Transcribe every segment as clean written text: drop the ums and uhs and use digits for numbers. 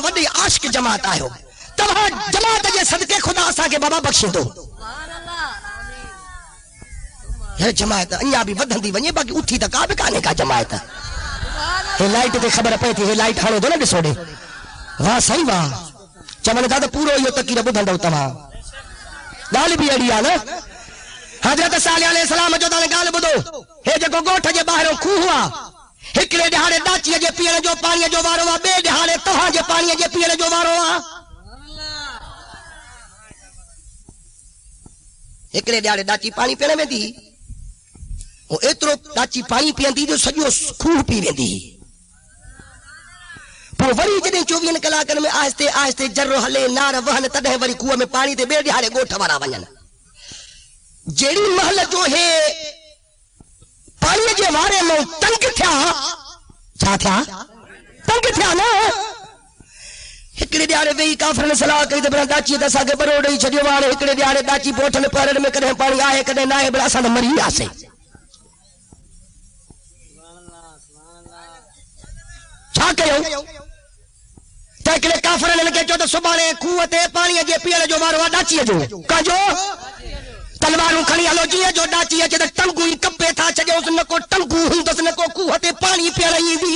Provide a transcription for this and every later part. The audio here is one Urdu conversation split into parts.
وڈی عاشق جماعت آئے ہو تمہاں جماعت جے صدقے خدا اسا کے بابا بخش دو یہ جماعت انیا بھی ودھندی ونجے باقی اٹھی تا کا بھی کانے کا جماعت ہے لائٹ تے خبر پئی تھی لائٹ ہانے دو نا ڈسو دے واہ صحیح واہ چمن دا پورو یہ تقریر بدھندو تمہاں گال بھی اڑی نا حضرت صالح علیہ السلام جو دان گال بدھو ہے جکو گوٹھ جے باہروں کھو ہوا ہکڑے ڈہاڑے ڈاچی جے پیڑ جو پانی جو وارو وا بے ڈہاڑے تہاں جے پانی جے پیڑ جو وارو وا ہکڑے ڈہاڑے ڈاچی پانی پینے ویندی او ایترو ڈاچی پانی پیندی جو سجو خوہ پی ویندی پھر وری جڏهن 24 کلاکن میں آہستے آہستے جرو ہلے نار وہن تڏهن وری خوہ میں پانی تے بے ڈہاڑے گوٹھ وارا ونجن جیڑی محل جو ہے پانی جے وارے میں تنگ تھیا چھا تھیا تنگ تھیا نا ہکڑے ڈیاڑے وی کافرن صلاح کئی تے بڑا ڈاچی تے ساگے بڑو ڈئی چھڈیو وارے ہکڑے ڈیاڑے ڈاچی پوٹھن پرڑ میں کدے پانی آئے کدے نہ آئے بڑا سن مری آسے چھا کیو تکڑے کافرن نے کہ سبانے خوہ تے پانی جے پیڑ جو وارو ڈاچی جو کجو تلواروں کھڑی ہلو جی جو ڈاچی اچے تے ٹنگو ہی کپے تھا چھڈے اس نے کو ٹنگو ہندس نے کو خوہ تے پانی پیڑی دی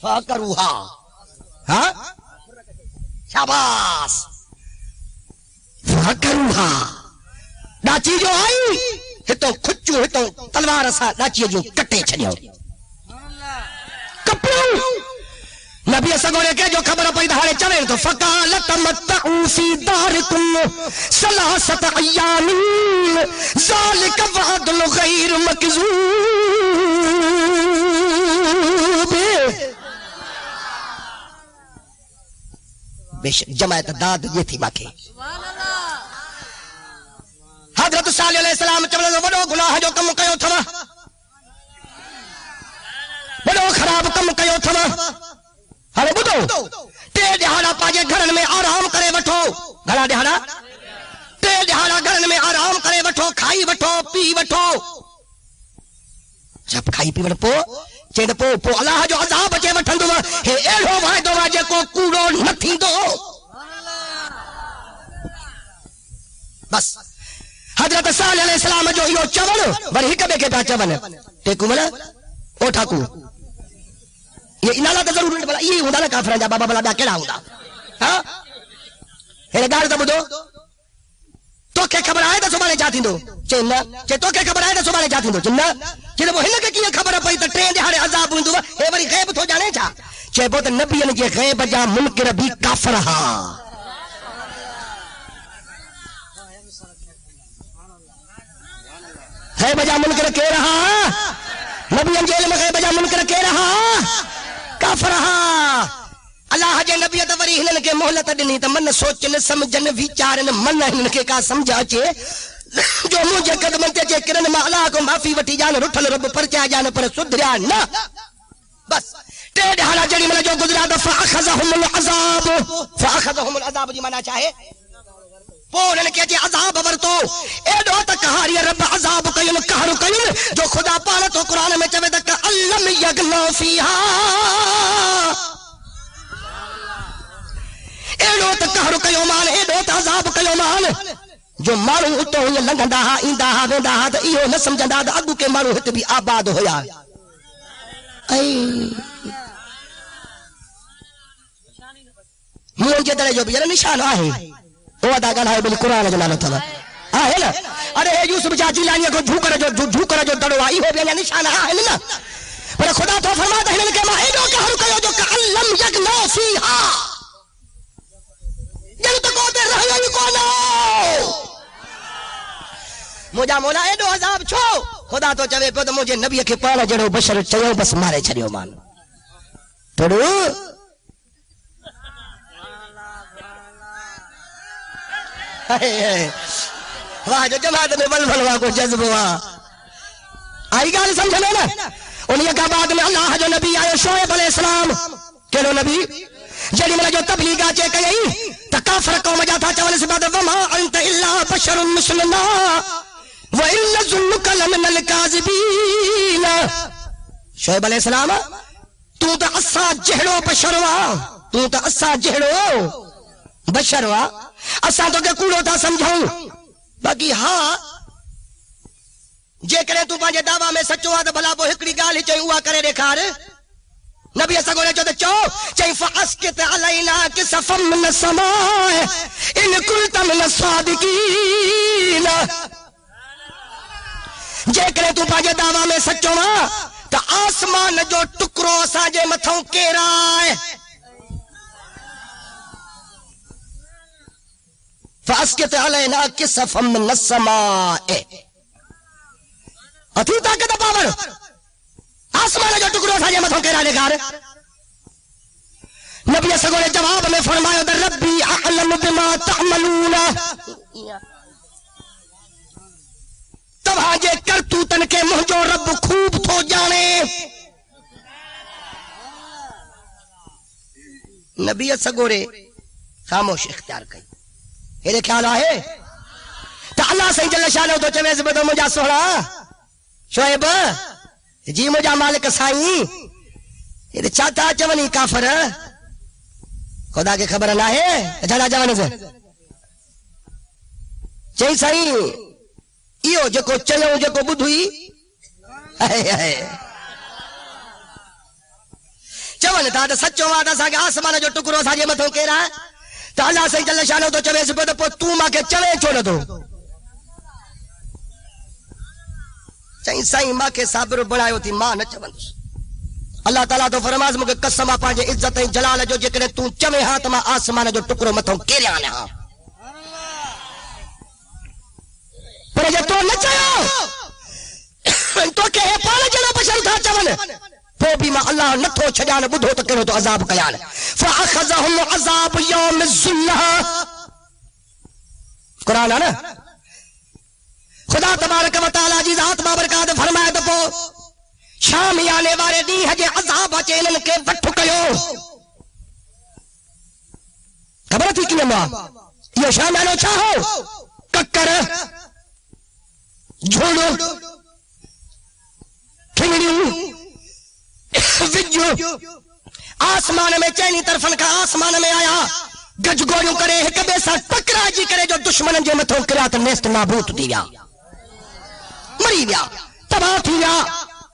فاکروها ہاں شاباش فاکروها ڈاچی جو آئی ہتو کھچو ہتو تلوار سا ڈاچی جو کٹے چھڈیو کپڑو نبی سگو نے کہ جو خبر پئی دہاڑے چویں تو فقال تمتعوا فی دارکم ثلاثه ایام ذلک وعد غیر مکذوب بے شک جماعت داد یہ تھی باقی حضرت صالح علیہ السلام چولے وڈو گناہ جو کم کیو تھا وڈو خراب کم کیو تھا ہلے بدھو ٹے ڈہاڑا پاجے گھرن میں آرام کرے وٹھو گھڑا ڈہاڑا ٹے ڈہاڑا گھرن میں آرام کرے وٹھو کھائی وٹھو پی وٹھو جب کھائی پی وٹھو چیند پو اللہ جو عذاب اچے وٹھندو ہے ایڑو وائدو واجے کو کوڑو نہ تھیندو بس حضرت صالح علیہ السلام جو یہ چون ور ہک بے کے پیا چون ٹیکو مل او ٹھاکو یہ انالا تو ضرور بلا یہ ہوندا نا کافرن جا بابا بلا بیا کیڑا ہوندا ہاں اے گال تو بدھو تو کے خبر آئے تو سبانے جا تھیندو چن چے تو کے خبر آئے تو سبانے جا تھیندو چن چے وہ ہن کے کی خبر پئی تے ٹرین دہاڑے عذاب ہوندو اے وری غیب تھو جانے چا چے بو تے نبیوں جے غیب جا منکر بھی کافر ہاں غیب جا منکر کے رہا نبیوں جے علم غیب جا منکر کے رہا کافر ہاں اللہ جے نبی تے وری ہنن کے مہلت ڈنی تے من سوچن سمجھن وچارن من ہنن کے کا سمجھا چے جو مجھے قدم تے چے کرن ما اللہ کو معافی وٹی جان رٹھل رب پرچا جان پر سدھریا نہ بس تے ڈھالا جڑی من جو گزرا دفع اخذهم العذاب جی مانا چاہے پونن کے جے عذاب ورتو ایڈو تک ہاری رب عذاب کین قہر کین جو خدا پالا تو قرآن میں چوے تک علم یغلو فیہا ایڈو تک قہر کیو مان ایڈو تک عذاب کیو مان جو مانو اتو ہی لنگندا ہا ایندا ہا ویندا ہا تے ایو نہ سمجھندا تے اگو کے مانو ہت بھی آباد ہویا اے مون جے دڑے جو بھی نشان ہے وہ ادا گل ہے بل قرآن جو نالو تھا ہے نا ارے یوسف چاچی لانی کو جھوکر جو دڑو آئی ہو بھی نشان ہے نا پر خدا تو فرماتا ہے کہ ما ایڈو کہ ہر کہو جو کہ علم یغلو فیہا جن تک دے رہی کونو مجھا مولا ایڈو عذاب چھو خدا تو چوے پہ تو مجھے نبی کے پانا جڑو بشر چیو بس مارے چھڑیو مان توڑو واہ جو جماعت میں بل بلوا کو جذب ہوا آئی گال سمجھنے نا انہیں کا بعد میں اللہ جو نبی آئے شعیب علیہ السلام کہلو نبی جڑی میں جو تبلیغ آچے کئی تکافر قوم جاتا چاولے سے بعد وما انت الا بشر مثلنا وَإِنَّ ظُنُّكَ لمن الكاذبین. شعیب علیہ السلام تو تا اسا جہڑو بشروا، تو تا اسا جہڑو بشروا، اسا تو کہ کوڑو تا سمجھوں. باقی ہاں جے کرے تو پانجے دعویٰ میں سچو آ تو بھلا وہ ہکڑی گال ہی چاہیے ہوا کرے ڈیکھار. نبی اسا نے جو تے چو چاہیے فاسکت علینا کسفا من السماء ان کنت من الصادقین. جے کرے تو پانجے دعویٰ میں سچو آ تو آسمان جو ٹکرو اسا جے متھوں کیرا ہے. فاسکت علینا کسفا من السماء اتھی طاقت پاور آسمان جو ٹکڑوں تھا یہ متھوں کیرا نگار. نبی سگو نے جواب میں فرمایا در ربی اعلم بما تعملون. تبھا جے کرتوتن کے مہجو رب خوب تھو جانے. نبی سگو نے خاموش اختیار کئی. یہ خیال آئے تو اللہ سے جل شانہ تو چویز بدو مجھا سوڑا شعیب جی مجھا مالک سائیں یہ چاہتا چونی کافر خدا کی خبر نہ ہے جھڑا جوانی سے چاہی سائیں ایو جکو چلو جکو بدھوئی چون تا سچو وادا سا کہ آسمان جو ٹکرو سا جے متھوں کیرا تو اللہ سے جل شانہ تو چویز بدو تو ماں کے چوے چھوڑ دو. چاہیے سائیں ماں کے صابر بڑھائے ہوتی ماں نہ چوندس. اللہ تعالیٰ تو فرماز مجھے قسم پانجے عزت جلال جو جکنے تو چمے ہاتھ ماں آسمان جو ٹکرو متھوں کیرے آنے ہاں. پر یہ تو نہ چاہو تو کہ پالا جنا بشر تھا چون تو بھی ماں اللہ نہ تھو چھجان بدھو تو کرو تو عذاب کیان. فاخذهم عذاب یوم الذلہ. قرآن ہے نا. خدا تبارک و تعالی جی ذات بابرکات فرمائے تو شام آنے والے دی ہجے عذاب چینن کے وٹھ کیو. خبر تھی کہ ماں یہ شام آنو چاہو ککر جھوڑو کھنگڑیوں وجو آسمان میں چینی طرفن کا آسمان میں آیا گج گوڑیوں کرے ایک بے سا ٹکرا جی کرے جو دشمنن جو متھوں کرا تو نیست نابوت دیا مری گیا تباہ تھی گیا.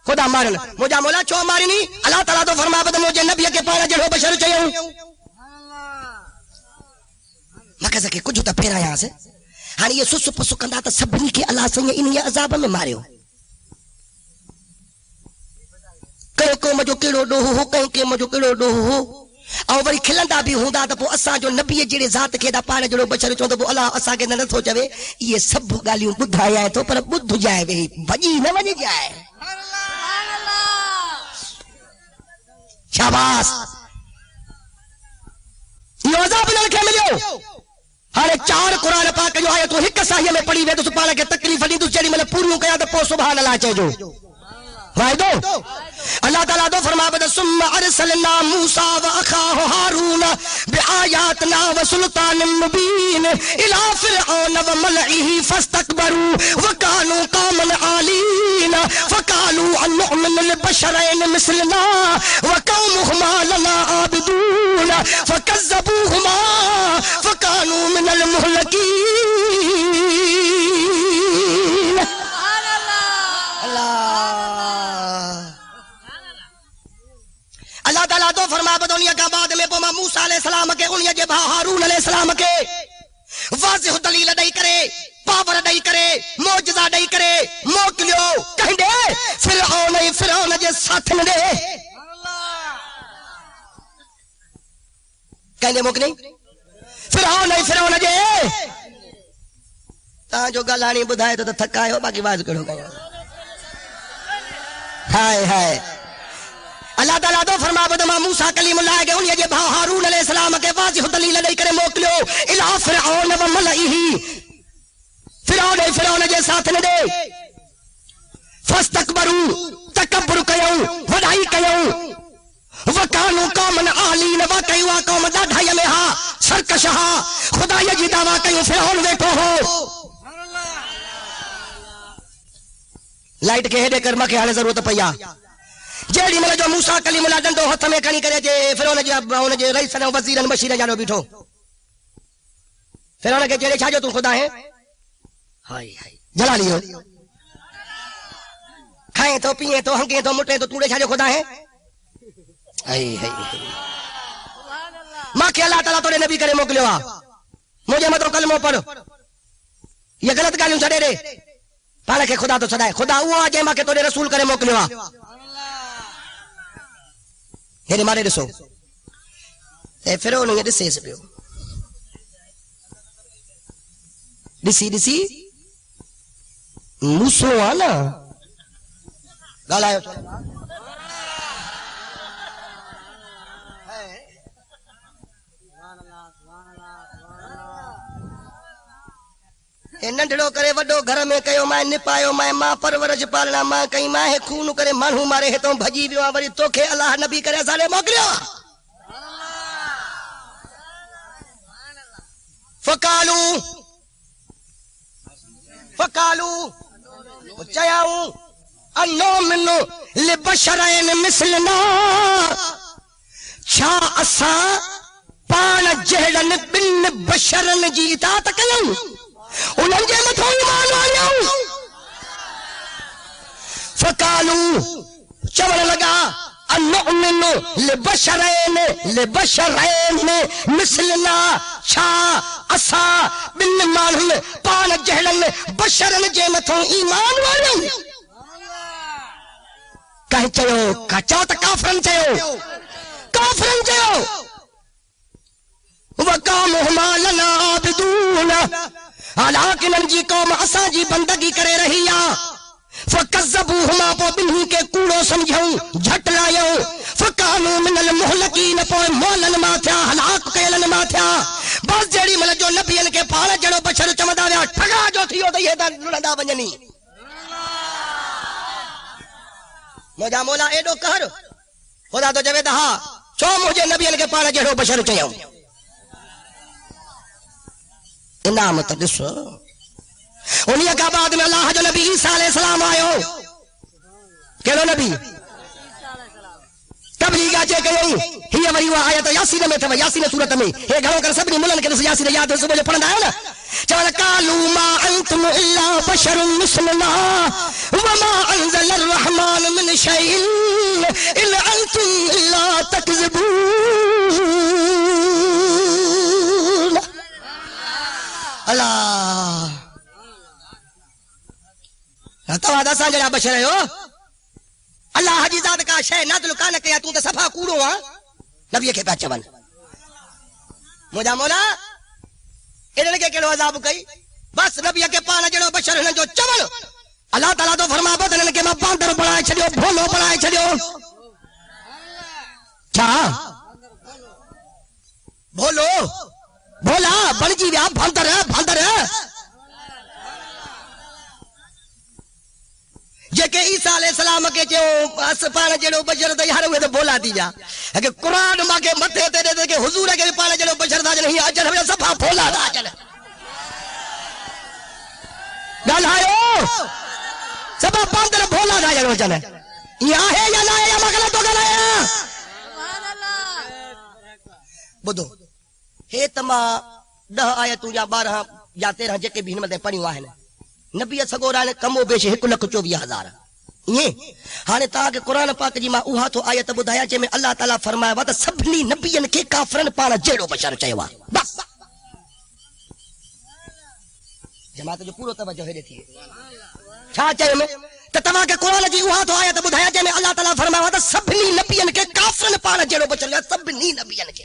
خدا مارن مجھا مولا چو ماری نہیں. اللہ تعالیٰ تو فرما بد مجھے نبی کے پانا جڑو بشر چاہیے میں کہا کہ کچھ تا پھیرا یہاں سے ہاں یہ سسو پسو کندہ تا سبنی کے اللہ سے انہی عذاب میں مارے ہو. کہیں کو مجھو کیڑو ڈوہو ہو کہیں کہ مجھو کیڑو ڈوہو ہو اور وری کھلندا بھی ہوندا تا پو اساں جو نبی جڑے ذات کے دا پانے جڑو بشر چوں تو اللہ اساں کے نہ سوچے یہ سب گالیوں بدھایا ہے تو پر بدھ جائے وے بھجی نہ وج جائے. شاباش یہ عذاب نہ کے ملو. ہر 4 قرآن پاک جو آیت ایک صحیح میں پڑھی وے تو پالا کے تکلیف دی تو جڑی مل پوریوں کیا تو سبحان اللہ چے جو دو. اللہ تعالیٰ دو فرما بدا ثم ارسلنا موسیٰ و اخاہ ہارون بآیاتنا و سلطان مبین الى فرعون و ملعہ فاستکبروا وکانوا قوما عالین فقالوا ان نؤمن لبشرین مثلنا وقومہما لنا عابدون فکذبوہما فکانوا من المہلکین. اللہ تعالیٰ تو فرما بدونیا کا بعد میں پوما موسیٰ علیہ السلام کے انہی جے بھا ہارون علیہ السلام کے واضح دلیل دائی کرے پاور دائی کرے موجزہ دائی کرے موکلیو کہیں دے فرعون جے ساتھ نہ دے کہیں دے موک نہیں فرعون جے تاں جو گلانی بدھائے تو تھکائے ہو باقی باز کرو گیا. ہائے ہائے اللہ تعالیٰ تو فرما بدما موسیٰ کلیم اللہ کے انہی جے بھا ہارون علیہ السلام کے واضح دلیل دے کرے موکلیو الہ فرعون و ملئہ فرعون جے ساتھ نہ دے فاستکبروا تکبر کیوں وڈائی کیوں وکانوا قوما عالین وکیوا قوم ڈاڈھائی میں ہا سرکش ہا خدا یہ جی دعویٰ کیوں فرعون ویٹھو ہو. لائٹ کے ہیڈے کر مکھے ہانے ضرورت پیا جیڑی ملے جو موسیٰ کلیم اللہ ڈنڈو ہتھ میں کھنی کرے جے پھر انہیں جے رئیس نے وزیرن بشیر جانو بیٹھو پھر انہیں کہ جیڑے چھاجو تم خدا ہے ہائی ہائی جلا لیو کھائیں تو پیئیں تو ہنگیں تو مٹیں تو توڑے چھاجو خدا ہے ہائی ہائی ماں کہ اللہ تعالیٰ توڑے نبی کرے موکلیو مجھے مطلب کلموں پڑھ یہ غلط گالیوں چھڑے دے پانا کہ خدا تو صدائے خدا ہوا آجے ماں کہ توڑے رسول کرے موکلیو یہ مارے رسو پھر انہوں نے دسے سے پیو ڈسی موسو آنا گالایو ننڈڑو کرے وڈو گھر میں کہو میں نپايو میں ماں پرورش پالنا ماں کئی ماں خون کرے مانو مارے ہتوں بھجی ویو وری توکھے اللہ نبی کرے سارے موکلیا فقالو چیاؤں انو منو لبشرین مثلنا چھا اسا پان جہڑن بن بشرن جی اطاعت کیوں انہوں جے متھوں ایمان آیاؤں فقالو چوڑ لگا انؤمن لبشرین مثلنا چھا اسا بن مانن پان جہڑن بشرن جے متھوں ایمان آیاؤں کہیں چیو کچاو تا کافرن چیو وقامہما لنا عابدون حالانکہ ان جی قوم اساں جی بندگی کرے رہیا فکذبوہما پو بنہی کے کوڑو سمجھوں جھٹ لایوں فکانو من المحلقین پو مولن ما تھیا ہلاک کیلن ما تھیا بس جیڑی مل جو نبیین کے پاڑ جڑو بشر چمدا ویا ٹھگا جو تھیو تے یہ لڑندا ونجنی مجھا مولا ایڈو کہر خدا تو جوے دہا چو مجھے نبیین کے پاڑ جڑو بشر چیوں انعامت دسو انہی کا بعد میں اللہ جو نبی عیسیٰ علیہ السلام آئے کہلو نبی تبلیغ آجے کہیں ہی وری وہ آیت یاسین میں تھا یاسین صورت میں یہ گھروں کر سبنی ملن کے یاسین یاد ہے صبح پڑھنا ہے نا چوال قالوا ما انتم الا بشر مثلنا وما انزل الرحمن من شيء ان انتم الا تكذبون اللہ توادہ سانجڑا بشر ہے اللہ حجی ذات کا شے نہ دلکا نہ کیا تو تے صفا کوڑو ہاں نبی کے پاس چون مجھا مولا انہاں کے کیڑو عذاب کئی بس نبی کے پاس جڑو بشر ہے جو چون اللہ تعالی تو فرما بدن کے میں باندر بنائے چھڈیو بھولو بنائے چھڈیو کیا بھولو بولا بن جی ویا باندر جے کہ عیسیٰ علیہ السلام کے جو پانے جڑو بشر دا یار ہوئے تو بولا دی جا کہ قرآن ماں کے متھے تے دے کہ حضور کے پانے جڑو بشر دا نہیں اجر ہوئے صفا بولا دا اجر گل آئے صفا باندر بولا دا اجر چلے یہ ہے یا نہ ہے یا مغلط تو گل آیا بدو ہے تما 10 آیتوں یا 12 یا 13 جے کے بھی ہن پڑھیوں آہن نبی سگوران کمو بیش 1,24,000 یہ ہانے تاکہ قرآن پاک جی ماں اوہا تو آیت بدھایا جے میں اللہ تعالیٰ فرمایا وات سبنی نبیین کے کافرن پانا جیڑو بشر چاہیوا بس جماعت جو پورو توجہ ہے دیتی ہے چھا چاہیے میں تتوا کہ قرآن جی اوہا تو آیت بدھایا جے میں اللہ تعالیٰ فرمایا وات سبنی نبیین کے کافرن پانا جیڑو بشر چاہیوا سبنی نبیین کے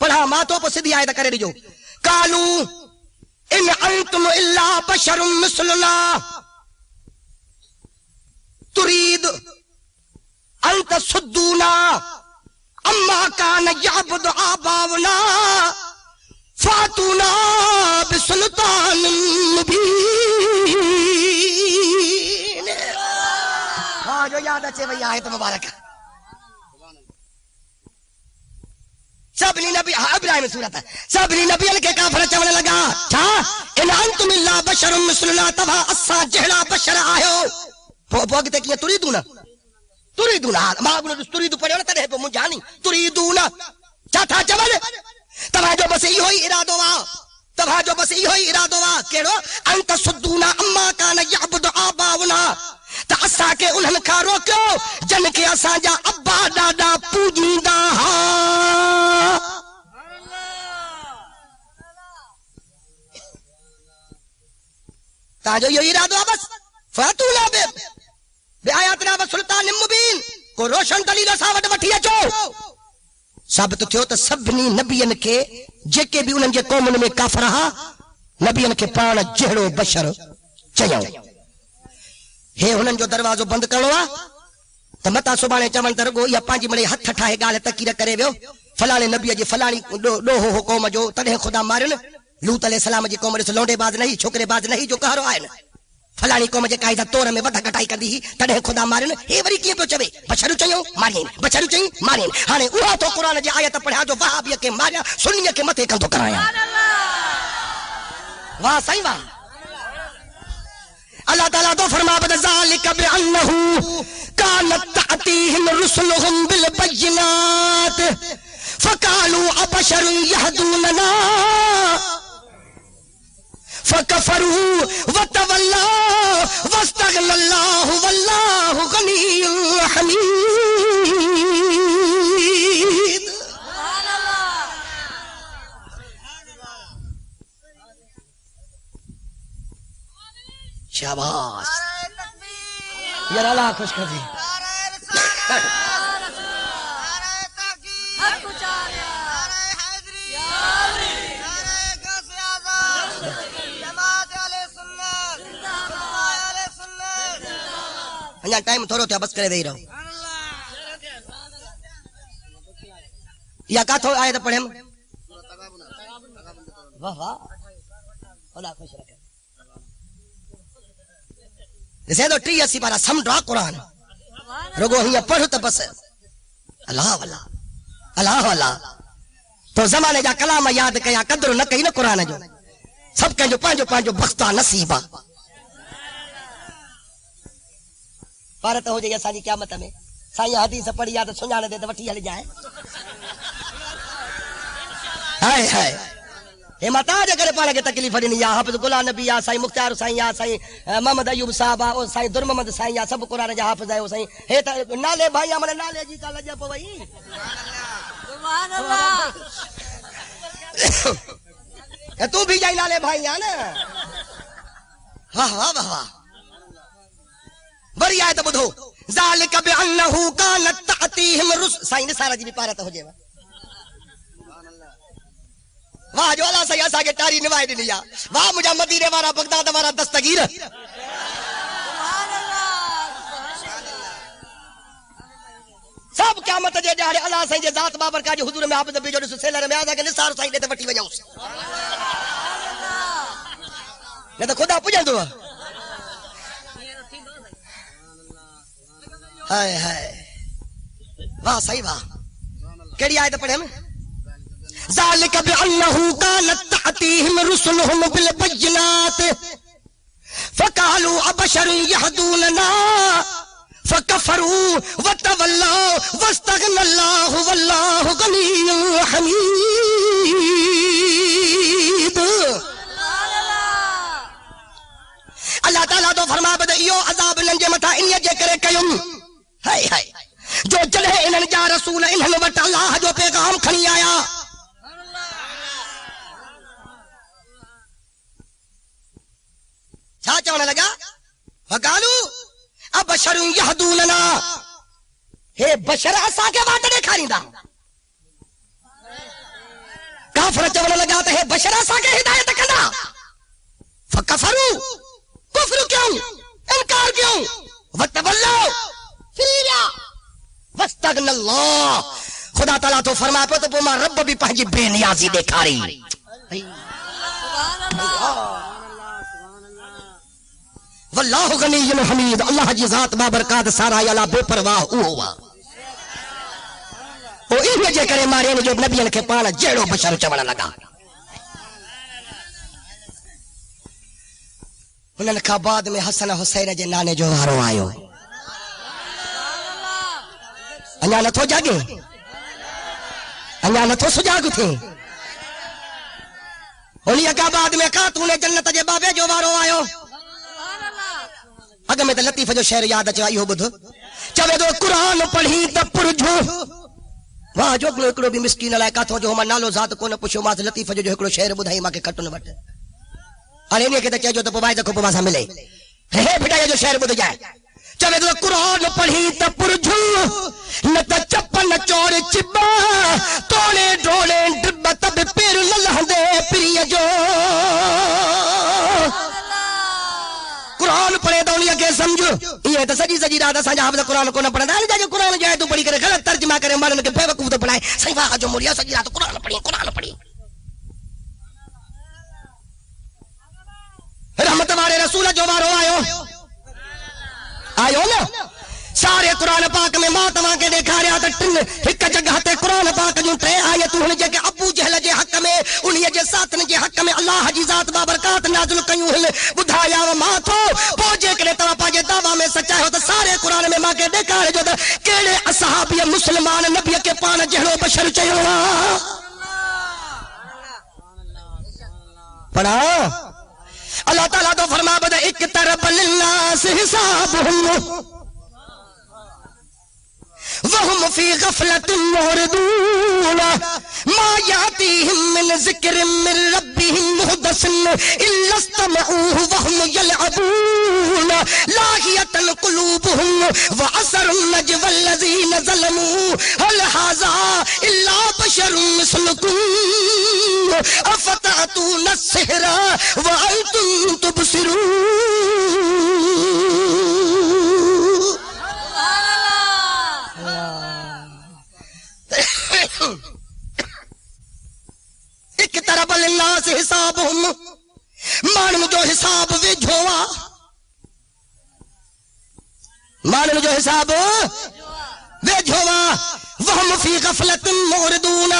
پڑھا ماں تو پو سدھی آیت کرے دیجو قالو ان انتم الا بشر مثلنا تريد ان تصدونا اما كان يعبد آباؤنا فاتونا بسلطان مبين ہاں جو یاد اچھے بھئی آیت مبارک سبنی نبی ابراہیم صورت ہے سبنی نبیوں کے کافر چونے لگا چھا ان انتم الا بشر مثلنا تبا اسا جہلا بشر آیو پوگتے کیا تریدون ما گلو تریدو پڑھے ہونا تڑے پہ مجھانی تریدون چھا تھا چول تبا جو بس یہ ہوئی ارادو وا تبا جو بس یہ ہوئی ارادو وا کیڑو انت صدونا اما کان یعبد آباؤنا تا اسا کے انہن کھا روکو جن کے اسا جا ابا ڈاڈا پوجیندہ ہاں تاجو یہ ارادو بس فاتونا بے آیاتنا و سلطان مبین کو روشن دلیل ساوٹ وٹھی اچو ثابت تھیو تو سبنی نبیین کے جیکے بھی انہن جے قومن میں کافر ہا نبیین کے پان جہڑو بشر چیوں ہے انہن جو دروازو بند کرنو آ تو متا صبحانے چون ترگو یا پانچی مڑے ہتھ ٹھائے گالے تکیر کرے ویو فلانے نبی جی فلانی ڈوہو ہو قوم جو تڑے خدا مارن لوط علیہ السلام جی قوم سے لونڈے باز نہیں چھوکرے باز نہیں جو کہرو آئے فلانی قوم جے قائدہ تور میں وڈا کٹائی کردی ہی تڑے خدا مارن اے وری کیے پہ چوے بشرو چیوں مارین بشرو چیوں مارین ہانے اوہا تو قرآن جی آیت پڑھا جو وہابیہ کے ماریا سنیہ کے متے کل تو کرایا واہ صحیح واہ اللہ تعالیٰ تو فرما بد ذالک بانہو کانت تأتیہم رسلہم بالبینات فقالوا ابشر یہدوننا فکفروا وتولوا واستغنى اللہ واللہ غنی حمید شاباش یا اللہ خوش کر دی یہاں ٹائم تھوڑو تھا بس کرے دے رہو یا کا تھو آئے تو پڑھیں واہ واہ اللہ خوش رکھے جیسے تو ٹی اسی پارا سمجھا قرآن رگو ہی پڑھو تو بس اللہ اللہ اللہ اللہ تو زمانے جا کلام یاد کیا قدر نہ کئی نہ قرآن جو سب کہیں جو پانچو بختہ نصیبہ پارت ہو جائے ساری قیامت میں سائیں حدیث پڑھی یا تو سنجانے دے تو وٹھی ہل جائے ہائے ہائے اے متا جے کرے پانے کے تکلیف نہیں یا حافظ غلام نبی یا سائیں مختار سائیں یا سائیں محمد ایوب صاحب او سائیں در محمد سائیں یا سب قرآن جا حافظ ہے او سائیں ہے نالے بھائی ہمارے نالے جی کا لجا پوئی سبحان اللہ تو بھی جائی نالے بھائی یا نا واہ واہ واہ واہ بری آیت بدھو ذالک بانہو کانت تأتیہم رسل سائیں نے سارا جی بھی پارا تو ہو جائے واہ جو اللہ سیاہ ساگے تاری نوائے دنیا واہ مجھا مدینے وارا بغداد وارا دستگیر سب قیامت جے جاڑے اللہ سائیں جے ذات بابر کا جو حضور میں حافظ نبی جو سیلر میں آدھا کہ نثار سائیں نے تے وٹی وجاؤں نے تو خدا پجن دو ہائے ہائے واہ صحیح واہ کیڑی آیت پڑھے ہم ذالک بانہو کانت تأتیہم رسلہم بالبینات فقالوا ابشر یہدوننا فکفروا وتولوا واستغنى اللہ واللہ غنی حمید اللہ تعالیٰ تو فرما بد ایو عذاب ننجے متا انیا جے کرے کیوں ہائے ہائے جو جلے انہن جا رسول انہن وٹ اللہ جو پیغام کھنی آیا چھا چاہنے لگا وقالو اب بشر یہدوننا ہے بشر اسا کے واٹڑے کھانی دا کافر چاہنے لگا تو ہے بشر اسا کے ہدایت کنا فکفرو کفر کیوں انکار کیوں وتولو فیریا واستغنى اللہ خدا تعالیٰ تو فرما پہ تو پوما رب بھی پہنجی بے نیازی دیکھا رہی واللہ غنی حمید اللہ جی ذات بابرکات سارا یلا بے پرواہ ہوا او یہ جے کرے مارے جو نبیوں کے پانا جیڑو بشر چوڑا لگا انہوں نے کہا بعد میں حسن حسین جے نانے جو وارو آئیو انہاں نہ تھو جاگے انہاں نہ تھو سجاگ تھے انہاں کہا بعد میں کہا تو نے جنت جے بابے جو وارو آئیو اگر میں تے لطیف جو شعر یاد اچھا ایو بدھ چوے دو قرآن پڑھی تا پرجھو واہ جو اکڑو بھی مسکین لائے کا تھو جو ہما نالو ذات کو نہ پوچھو ماں لطیف جو اکڑو شعر بدھائی ماں کے کھٹو نہ وٹ ارے نہیں کہ چاہیے تو پوائے کو پواسا ملے رہے بیٹا یہ جو شعر بدھ جائے چوے تو قرآن پڑھی تا پرجھو نہ تا چپن چور چبا توڑے ڈوڑے ڈبا تب پیر للہ دے پری جو قرآن پڑھے تو انہیں کے سمجھو یہ تو سجی سجی رات سانجا حافظ قرآن کو نہ پڑھا دا جا قرآن جائے تو پڑھی کرے غلط ترجمہ کرے مانن کے بے وقوف تو پڑھائے صحیح واہ جو مریا سجی رات قرآن پڑھی رحمت والے رسول جو مارو آئیو نا سارے قرآن پاک میں ماں تمہاں کے دیکھا رہا تھا ٹن ایک جگہ تے قرآن پاک جو ٹے آیتوں ہن جے کہ ابو جہل جے حق میں انہی جے ساتن جے حق میں اللہ جی ذات بابرکات نازل کیوں ہن بدھایا و ماں تو پوجے کرے تو پاجے دعوا میں سچا ہو تو سارے قرآن میں ماں کے دیکھا رہے جو کیڑے اصحابی مسلمان نبی کے پان جہلو بشر چیو پڑھا اللہ تعالیٰ تو فرما بدا اقترب للناس حسابهم وهم في غفلة معرضون ما يأتيهم من ذكر من ربهم محدث إلا استمعوه وهم يلعبون لاهية قلوبهم وعسر النجوى الذين ظلموا هل هذا إلا بشر مثلكم أفتأتون السحر وأنتم تبصرون اقترب للناس حسابهم مانن جو حساب وجھوا مانن جو حساب وجھوا وهم في غفلة معرضون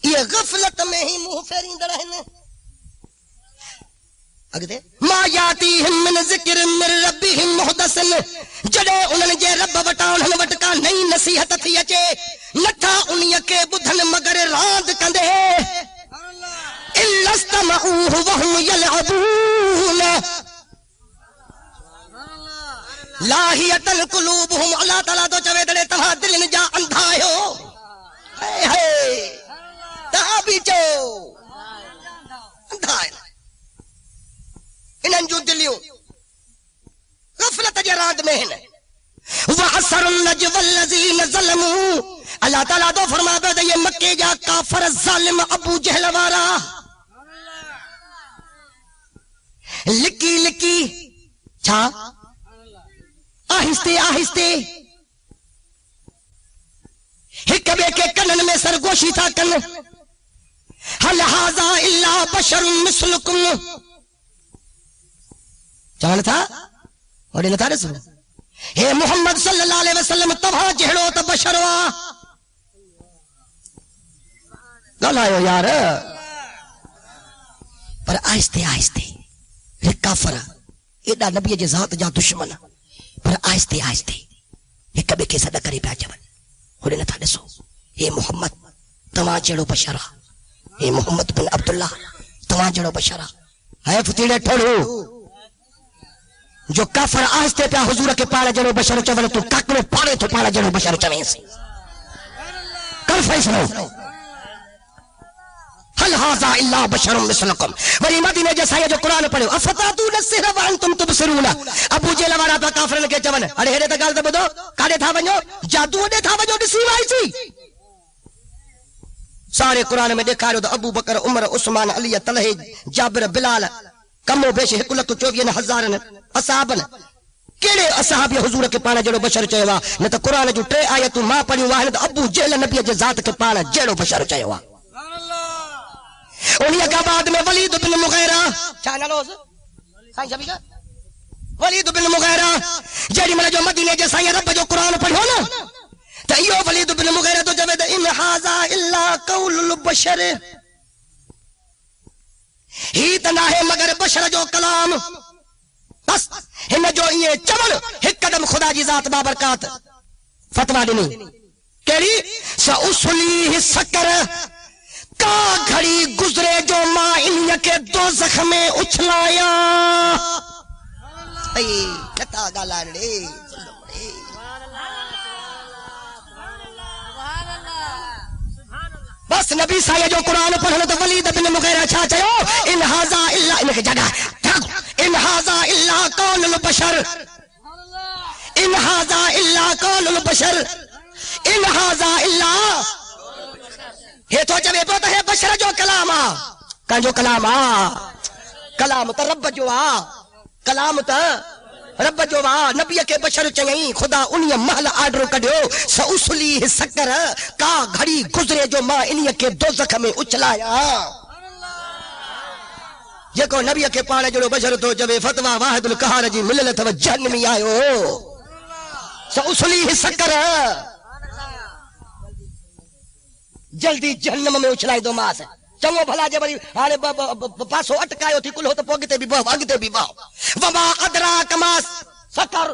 یہ غفلت میں ہی منہ پھیریندڑ ہیں اگتے ما یاتیہم من ذکر من ربہم محدث جڑے انہن جے رب وٹا انہن وٹکا نئی نصیحت تھی اچے نٹھا انہی کے بدھن مگر راند کندے الا استمعوه وهم يلعبون لاہیت القلوبهم اللہ تعالیٰ تو چوے دڑے تمہا دل نجا اندھا ہو تہا بیچو اندھا ہے انہن جو دلیوں غفلت جراد میں ہیں وَعَسَرُ النَّجْوَ الَّذِينَ ظَلَمُوا اللہ تعالیٰ تو فرما دے یہ مکے جا کافر ظالم ابو جہل وارا لکی لکی چھا آہستے آہستے ہک بے کے کنن میں سرگوشی تھا کن حل حاضا اللہ بشر مثلکم چاہن تھا اور انہا تھا رسول اے محمد صلی اللہ علیہ وسلم تبھا جہڑو تا بشروا گلائیو یار پر آہستے آہستے کافر ایڈا نبی جے ذات جا دشمن پر آہستے آہستے ایک کبھی کے صدق کرے پیا جبن ہونے نہ تھا دسو اے محمد تمہاں جڑو بشرا اے محمد بن عبداللہ تمہاں جڑو بشرا ہے فتیڑے ٹھوڑو جو کافر آہستے پیا حضور کے پاڑا جڑو بشر چون تو کاکڑو پاڑے تو پاڑا جڑو بشر چویں سی کل فیصلو حل حاضا اللہ بشر مثلکم ولی مدینے جیسا یہ جو قرآن پڑھو افتاتون السحر وانتم تبصرون ابو جہل وارا پا کافرن کے چون ارے ہیرے تے گال تے بدو کاڈے تھا ونجو جادو دے تھا ونجو ڈسی وائی سی سارے قرآن میں دیکھا رہو تو ابو بکر عمر عثمان علی طلحہ جابر بلال کم و بیش 1,24,000 اصحابن کیڑے اصحاب حضور کے پانا جڑو بشر چیوا نہ تو قرآن جو 3 آیتوں ماں پڑھیوں واہ تو ابو جہل نبی جے ذات کے پانا جڑو بشر چیوا انہی کا بعد میں ولید بن مغیرہ چانا لوز سائیں شبی کا ولید بن مغیرہ جڑی ملے جو مدینے جے سائیں رب جو قرآن پڑھو نا تیو ولید بن مغیرہ تو جوید ان ھذا الا قول البشر ہی تنا ہے مگر بشر جو کلام بس ہن جو یہ چول ایک قدم خدا جی ذات بابرکات فتوا ڈنی کیڑی ساصلی سکر کا گھڑی گزرے جو ماں ان کے دوزخ میں اچھلایا ائی نتا گالانڑے بس نبی سایہ جو قرآن پڑھنا تو ولید بن مغیرہ چھا چاہو ان ھذا الا ان کے جگہ ان ھذا الا قول البشر ان ھذا الا قول البشر ان ھذا الا یہ تو جب یہ ہے بشر جو کلام کہاں جو کلام کلام تا رب جو کلام تا رب جو نبی کے بشر چنگئی خدا انہی محل آرڈر کڈیو ساصلی سکر کا گھڑی گزرے جو ماں انہی کے دوزخ میں اچھلایا یہ کو نبی کے پانے جو بشر تو جب فتوا واحد القہار جی ملل تھو جہنمی آئیو ساصلی سکر جلدی جہنم میں اچھلائی دو ماں سے چنگو بھلا جے بری ہانے پاسو اٹکایو تھی کل ہو تو پوگتے بھی باو اگتے بھی باو وما ادراک ما سکر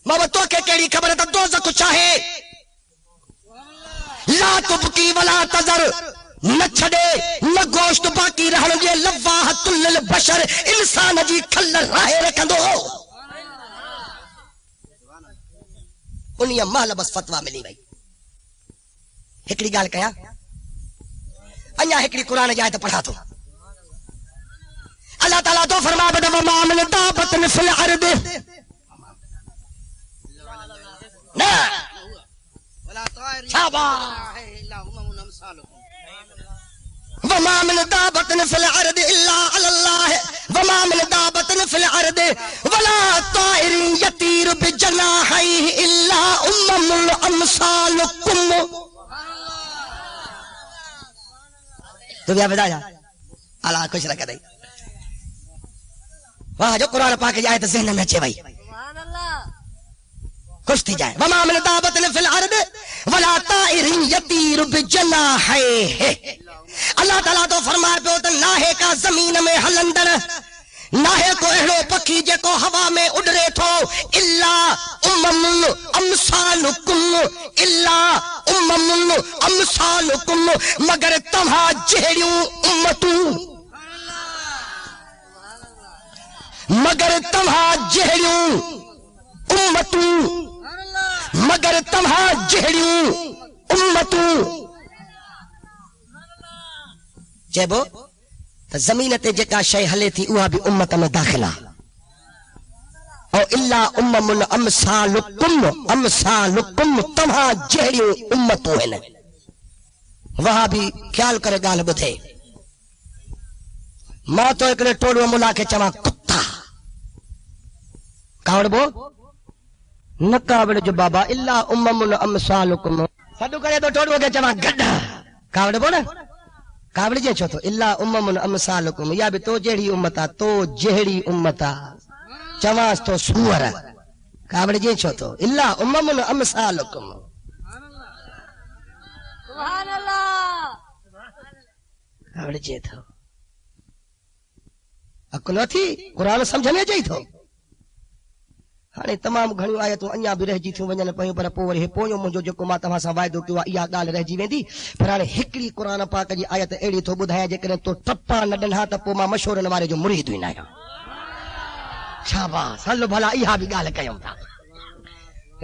ماں تو کے کیڑی خبر تا دوزخ چاہے لا تبکی ولا تذر نہ چھڑے نہ گوشت باقی رہن جے لواحۃ للبشر انسان جی کھل راہ رکھندو انہی محل بس فتوا ملی بھائی ہکڑی گال کیا انیا ہکڑی قرآن جائے تو پڑھا تو اللہ تعالیٰ تو فرما بدا وما من دابت فی الارض نا شابا وما من دابت فی الارض الا علی اللہ وما من دابت فی الارض ولا طائر یطیر بجناحیہ الا امثالکم تو بیا بدا جا اللہ خوش رکھا دائی وہاں جو قرآن پاک جائے تو ذہن میں اچھے بھائی خوش تھی جائے وما من دابت فی الارض ولا طائر یطیر بجناحیہ اللہ تعالیٰ تو فرمائے پہ ہوتا ناہے کا زمین میں ہلندر ناہے کو اہڑو پکھی جے کو ہوا میں اڑرے تھو الا امم امثالکم الا امم امثالکم مگر تمہا جہڑیوں امتوں مگر تمہا جہڑیوں امتوں مگر تمہا جہڑیوں امتوں چیبو زمین تے جکا شے ہلے تھی اوہا بھی امت میں داخلہ او الا امم امثالکم امثالکم تمہا جہڑی امتوں ہیں وہاں بھی خیال کرے گال بدھے ماں تو ایک نے ٹوڑو ملا کے چواں کتا کاوڑ بو نکاوڑ جو بابا الا امم امثالکم سڈو کرے تو ٹوڑو کے چواں گڈا کاوڑ بو نا کاوڑ جے چھو تو الا امم امثالکم یا بھی تو جہڑی امتا تو جہڑی امتا چواس تو سور کاوڑ جے چھو تو الا امم امثالکم سبحان اللہ کاوڑ جے تھو اکلو تھی قرآن سمجھنے جائی تھو ہانے تمام گھڑیوں آیتوں انیا بھی رہ جی تھوں ونجن پہیوں پر پور ہے پویوں منجو جو کو ما تمہاں سا وائدو کیوا ایا گال رہ جی ویندی پر ہانے ہکڑی قرآن پاک جی آیت ایڑی تو بدھایا جے کرے تو ٹپا نہ ڈنھا ت پو ما مشہورن والے جو مرید وی نہ شاباش ہلو بھلا ایا بھی گال کيون تھا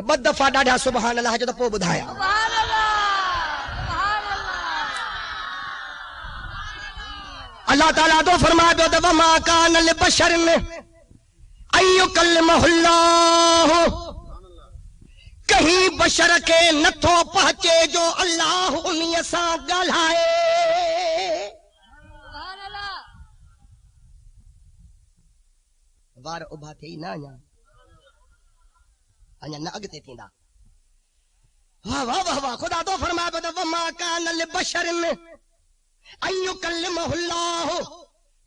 بد دفعہ ڈاڈا سبحان اللہ جو پو بدھایا سبحان اللہ سبحان اللہ اللہ تعالی تو فرما دو ت وما کان لبشر ایو کلمہ اللہ کہیں بشر کے نتھو پہنچے جو اللہ انہی سا گلائے وار ابھا تھی نا انیا نہ اگتے تھیندا واہ واہ واہ واہ خدا تو فرمایا بتا وما کان لبشر ایو کلمہ اللہ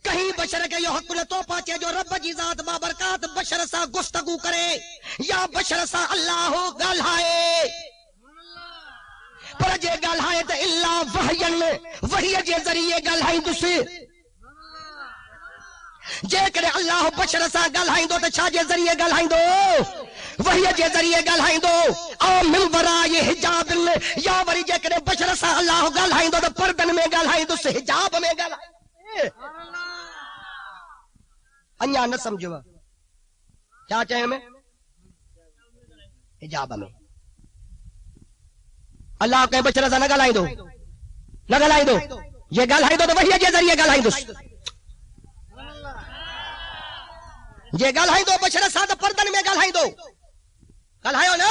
کہیں بشر کے یہ حق نہ تو پاچے جو رب جی ذات بابرکات بشر سا گفتگو کرے یا بشر سا اللہ گالھائے جے ڳالهائے ته الا وحين وحي جي ذريعي ڳالهائيندس جيڪڏهن الله بشر سان ڳالهائيندو ته ڇا جي ذريعي ڳالهائيندو وحي جي ذريعي ڳالهائيندو او من وراء حجاب يا وري جيڪڏهن بشر سان الله ڳالهائيندو ته پردن ۾ ڳالهائيندس حجاب ۾ ڳالهائيندو اڃا نه سمجھو ڇا چيو ۾ حجاب ۾ اللہ کے بشر سے نہ ڳالهائيندو یہ ڳالهائيندو تو وحي جي ذريعي ڳالهائيندس یہ ڳالهائيندو بشر سان تو پردن میں ڳالهائيو نا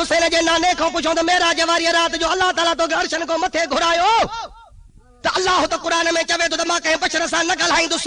حسين جي نانے کان پڇو ته معراج واري رات جو اللہ تعالی تو عرشن کو مٿي گھرايو ته اللہ تو قرآن میں چوي تو ما ڪنهن بشر سان نہ ڳالهائيندس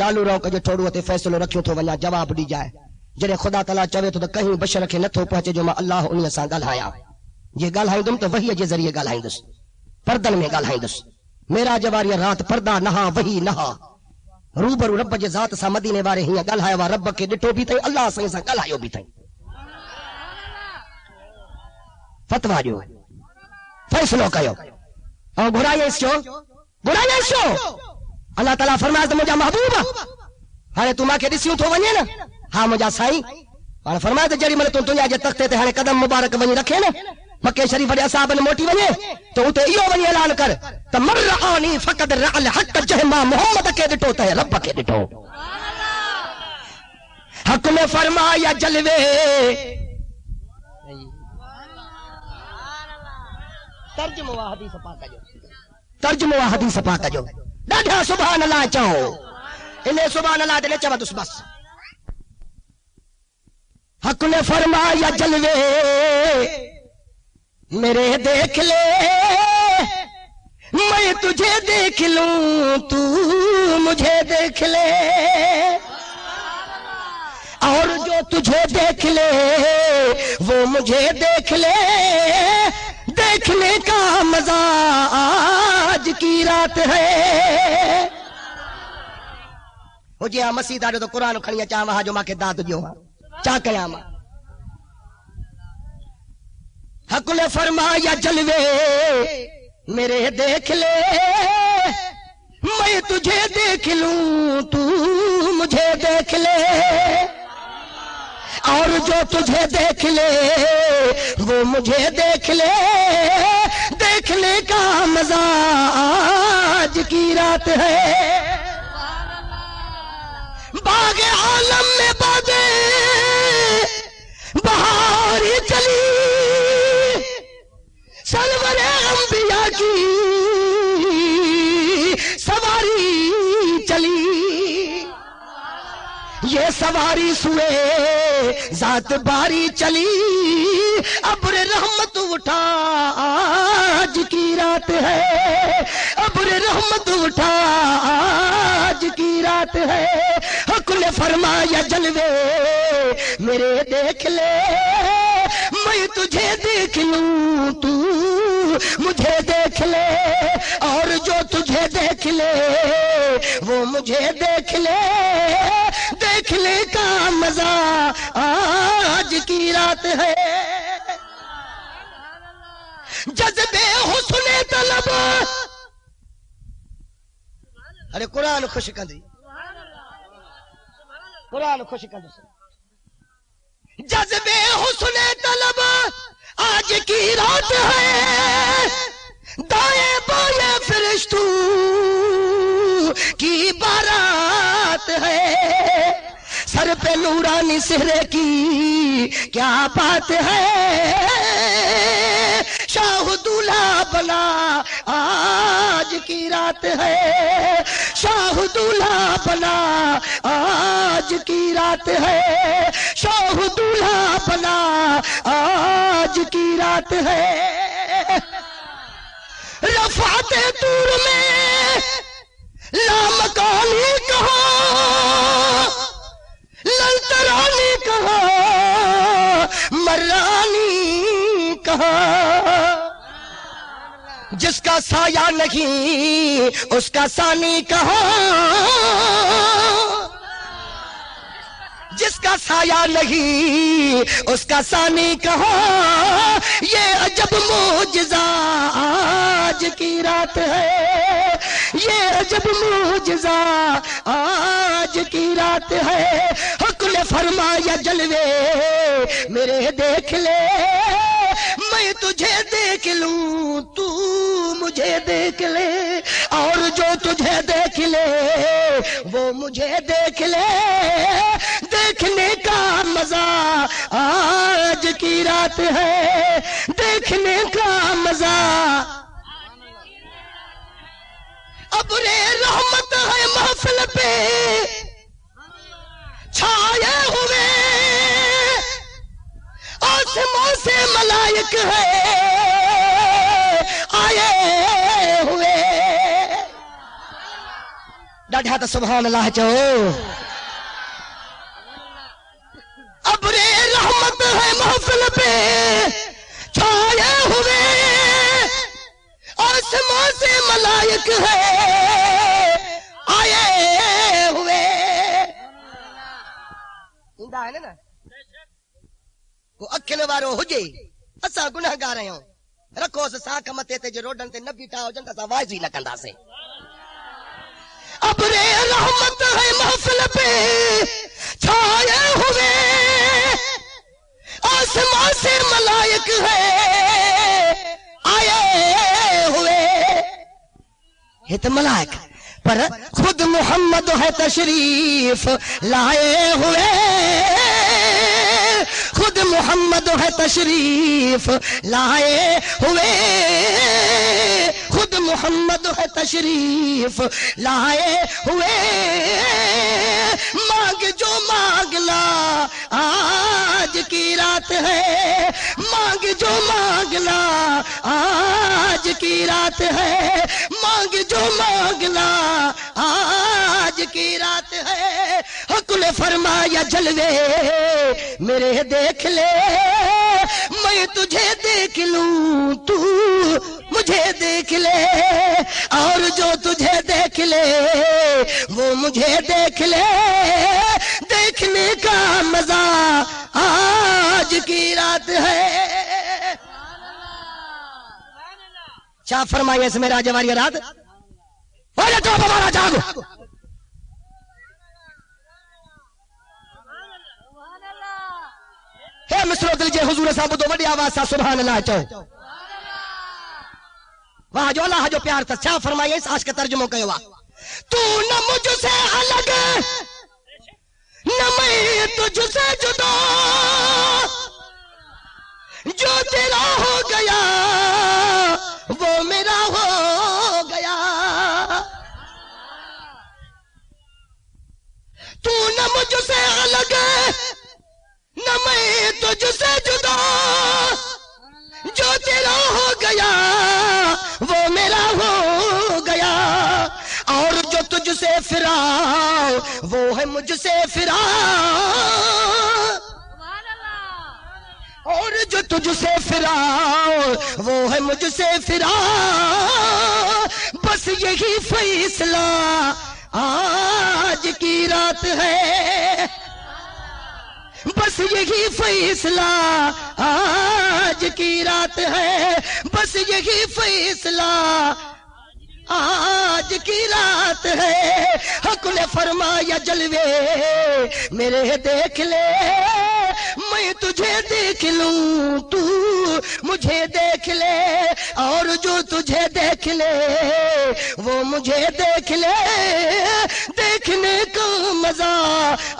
لالو رو کہ ٹھوڑو تے فیصلو رکھیو تو ونیا جواب دی جائے جڑے خدا تعالی چاہے تو کہیں بشر کے نتھو پہنچے جو میں اللہ انہاں سان ڳالھایا یہ ڳالھائندم تو وحی جے ذریعے ڳالھائندس پردن میں ڳالھائندس میرا جواری رات پردہ نہا وحی نہا روبرو رب جے ذات سا مدینے وارے ہی ڳالھایا وا رب کے ڈٹھو بھی تھئی اللہ سائیں سان ڳالھايو بھی تھئی فتوا جو فیصلو کيو اور گھرائیس جو اللہ تعالیٰ فرمائے تو مجھا محبوب ہاں تو ماں کے ڈسیوں تو ونجے نا ہاں مجھا سائیں اور فرمائے تو جڑی ملے تو دنیا جے تختے تے ہاں قدم مبارک ونی رکھے نا مکہ شریف دے اصحاب نے موٹی ونجے تو اتے ایو ونی اعلان کر تمر رعانی فقد رعل حق جہما محمد کے ڈٹو تے رب کے ڈٹو حق نے فرمایا جلوے ترجمہ حدیث پاک جو ڈاڈھا سبحان اللہ چاہو انہیں سبحان اللہ دے چاہو دس بس حق نے فرمایا جلوے میرے دیکھ لے میں تجھے دیکھ لوں تو مجھے دیکھ لے اور جو تجھے دیکھ لے وہ مجھے دیکھ لے دیکھنے کا مزہ آج کی رات ہے وہ جی ہاں مسیح دارے تو قرآن کھڑیا چاہ وہاں جو ماں کے داد جو ہاں چاہ قیامہ حق نے فرمایا جلوے میرے دیکھ لے میں تجھے دیکھ لوں تو مجھے دیکھ لے اور جو تجھے دیکھ لے وہ مجھے دیکھ لے دیکھنے کا مزہ آج کی رات ہے باغ عالم میں بادیں بہاری چلی سرور انبیاء کی سواری چلی یہ سواری سوئے ذات باری چلی ابر رحمت اٹھا آج کی رات ہے ابر رحمت اٹھا آج کی رات ہے حق نے فرمایا جلوے میرے دیکھ لے میں تجھے دیکھ لوں تو مجھے دیکھ لے اور جو تجھے دیکھ لے وہ مجھے دیکھ لے دیکھنے کا مزہ آج کی رات ہے جذبے حسن طلب ارے قرآن خوش کندی قرآن خوش کندی جذبے حسن طلب آج کی رات ہے دائیں بائیں فرشتوں کی بارات ہے سر پہ نورانی سہرے کی کیا بات ہے شاہ دولہا بنا آج کی رات ہے شاہ دولہا بنا آج کی رات ہے شاہ دولہا بنا آج کی رات ہے رفعت طور میں لامکانی کہا للترانی کہا مرانی کہا جس کا سایہ نہیں اس کا ثانی کہا جس کا سایہ نہیں اس کا ثانی کہا یہ عجب معجزہ آج کی رات ہے یہ عجب معجزہ آج کی رات ہے حق نے فرمایا جلوے میرے دیکھ لے میں تجھے دیکھ لوں تو مجھے دیکھ لے اور جو تجھے دیکھ لے وہ مجھے دیکھ لے دیکھنے کا مزہ آج کی رات ہے دیکھنے کا مزہ ابر رحمت ہے محفل پہ چھائے ہوئے آسمان سے ملائک ہے آئے ہوئے ڈاڈھا تو سبحان اللہ چاہو ابر رحمت ہے محفل پہ چھائے ہوئے آسمان سے ملائک ہے آئے ہوئے اندہ ہے نا وہ اکھل وارو ہوجے اسا گناہ گار رہے ہوں رکھو ساکھ متے تے جو روڈن تے نبی ٹا ہو جنتا سا واضح نہ کندا سے ابر رحمت ہے محفل پہ چھائے ہوئے آسمان سے ملائک ہے آئے ہوئے یہ تو ملائک پر خود محمد ہے تشریف لائے ہوئے خود محمد ہے تشریف لائے ہوئے خود محمد ہے تشریف لائے ہوئے مانگ جو مانگنا آج کی رات ہے مانگ جو مانگنا آج کی رات ہے مانگ جو مانگنا آج کی رات ہے حق نے فرمایا جلوے میرے دیکھ لے میں تجھے دیکھ لوں تو مجھے دیکھ لے اور جو تجھے دیکھ لے وہ مجھے دیکھ لے دیکھنے کا مزہ آج کی رات ہے کیا فرمائے اس میں راجہ والی رات اور تو ہمارا جاگو اے مصر دل جے حضور صاحب دو وڈی آواز سا سبحان اللہ چاہو واہ جو اللہ جو پیار تھا کیا فرمائے اس آج کا ترجمہ کہوا تو نہ مجھ سے الگ نہ میں تجھ سے جدا جو تیرا ہو گیا وہ میرا ہو گیا تو نہ مجھ سے الگ نہ میں تجھ سے جدا جو تیرا ہو گیا وہ میرا ہو گیا اور جو تجھ سے فرا وہ ہے مجھ سے فرا اور جو تجھ سے فرا وہ ہے مجھ سے فرا بس یہی فیصلہ آج کی رات ہے بس یہی فیصلہ آج کی رات ہے بس یہی فیصلہ آج کی رات ہے حق نے فرمایا جلوے میرے دیکھ لے میں تجھے دیکھ لوں تو مجھے دیکھ لے اور جو تجھے دیکھ لے وہ مجھے دیکھ لے دیکھنے کا مزہ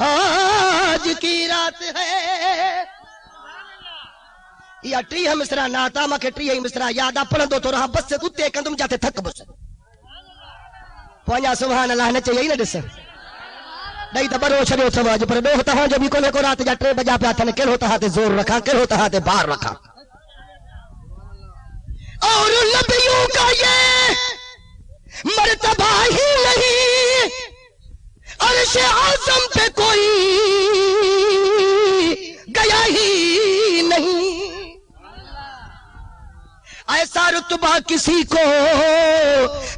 آج کی رات ہے یا ٹری ہے مصرا ناتا ماں کے ٹری ہے مصرا یادا پڑھن دو تو رہا بس سے کتے کندم جاتے تھک بس پوانیا سبحان اللہ نے چاہیے ہی نہ ڈسے نہیں تو برو چھڑے ہوتا واجب پر بے ہوتا ہوں جب کو رات جا 3 بجا پہ آتا نے کل ہوتا ہاتے زور رکھا کل ہوتا ہاتے باہر رکھا اور نبیوں کا یہ مرتبہ ہی نہیں عرش اعظم پہ کوئی گیا ہی نہیں ایسا رتبہ کسی کو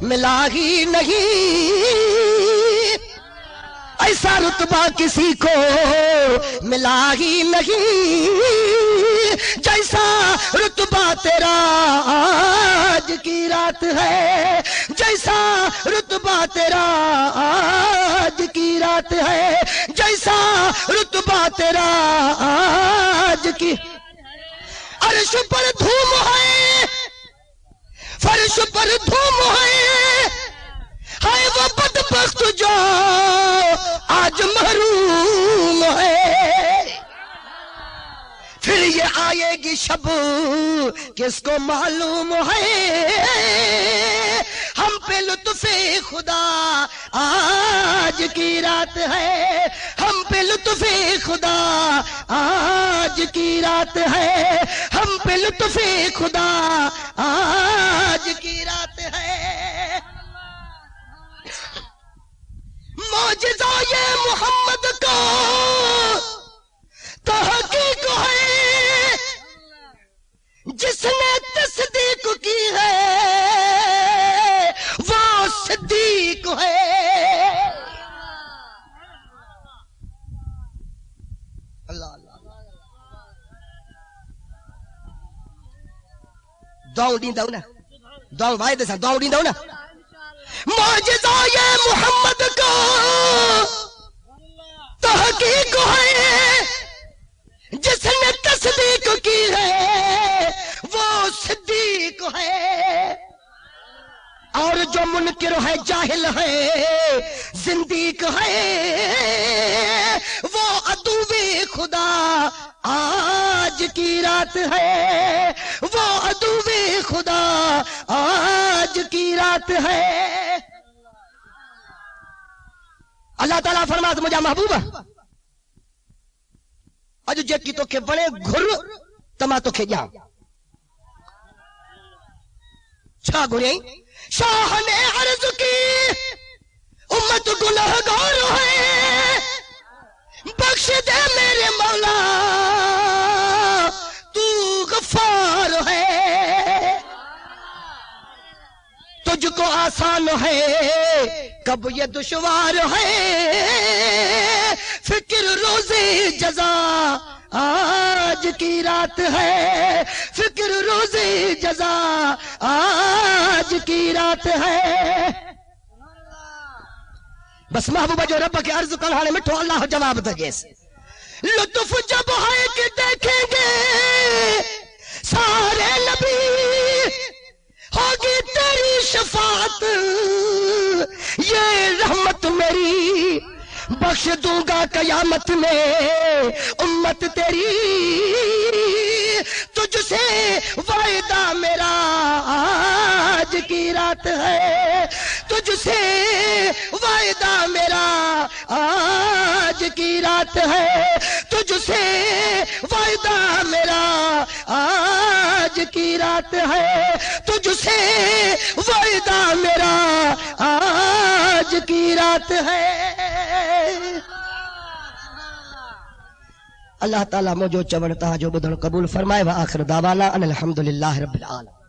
ملا ہی نہیں ایسا رتبہ کسی کو ملا ہی نہیں جیسا رتبہ تیرا آج کی رات ہے جیسا رتبہ تیرا آج کی رات ہے جیسا رتبہ تیرا آج کی عرش پر دھوم ہے فرش پر دھوم ہے وہ بدبخت جو آج محروم ہے پھر یہ آئے گی شب کس کو معلوم ہے ہم پہ لطف خدا آج کی رات ہے ہم پہ لطف خدا آج کی رات ہے ہم پہ لطف خدا آج کی رات ہے معجزہ یہ محمد کا تحقیق ہے، جس نے تصدیق کی ہے وہ صدیق ہے۔ اللہ اللہ دعا دیندا نا، دعا وائدے سا دعا دیندا نا۔ معجزہ یہ محمد کا تحقیق ہے، جس نے تصدیق کی ہے وہ صدیق ہے۔ اور جو منکر ہے جاہل ہے زندیق ہے، وہ عدو خدا آج کی رات ہے، وہ عدو خدا آج کی رات ہے۔ اللہ تعالیٰ فرماتا مجھا محبوبہ اج جیکی تو کے بڑے گھر تما تو کے جاؤ چھا گھڑیں شاہ نے عرض کی امت گنہگار ہے، بخش دے میرے مولا تو غفار ہے۔ تجھ کو آسان ہے کب یہ دشوار ہے، فکر روزی جزا آج کی رات ہے، فکر روزی جزا آج کی رات ہے۔ بس محبوبہ جو رب کے عرض کلہانے مٹھو اللہ جواب دگیس، لطف جب ہے کہ دیکھیں گے سارے نبی، ہوگی تیری شفاعت یہ رحمت میری، بخش دوں گا قیامت میں امت تیری، تجھ سے وعدہ میرا آج کی رات ہے، تجھ سے وعدہ میرا آج کی رات ہے، تجھ سے وعدہ میرا آج کی رات ہے، تجھ سے وعدہ میرا آج کی رات ہے۔ اللہ تعالیٰ مجھو چون تہا جو بدھن قبول فرمائے، وآخر دعوانا ان الحمدللہ رب العالمین۔